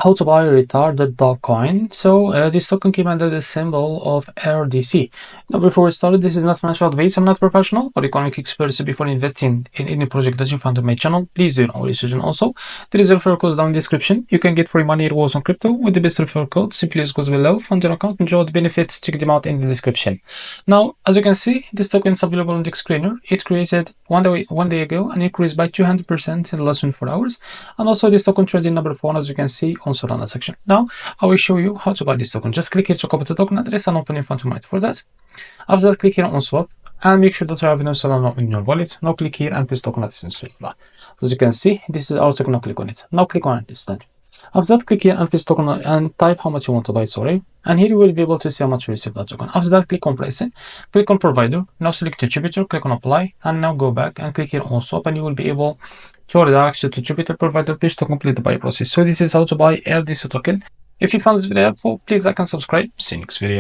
How to buy retarded dog coin. This token came under the symbol of RDC. Now, before we start, this is not financial advice. I'm not professional or economic expert. Before investing in any project that you find on my channel, please do your research. And also, there is a referral code down in the description. You can get free money rewards on crypto with the best referral code. Simply use goes below. Fund your account. Enjoy the benefits. Check them out in the description. Now, as you can see, this token is available on the screener. It's created one day ago and increased by 200% in the last 24 hours. And also, this token trading number 4, as you can see on Solana section. Now, I will show you how to buy this token. Just click here to copy the token address and open your fund to mine. For that, after that, click here on swap and make sure that you have enough Solana in your wallet. Now click here and paste token address in Solana. As you can see, this is our token. Now click on it. Now click on understand. After that, click here and paste token and type how much you want to buy, and here you will be able to see how much you receive that token. After that, click on pricing, click on provider, now select Jupiter, click on apply, and now go back and click here on swap, and you will be able to redirect to Jupiter provider page to complete the buy process. So this is how to buy RDC token. If you found this video helpful, please like and subscribe. See you next video.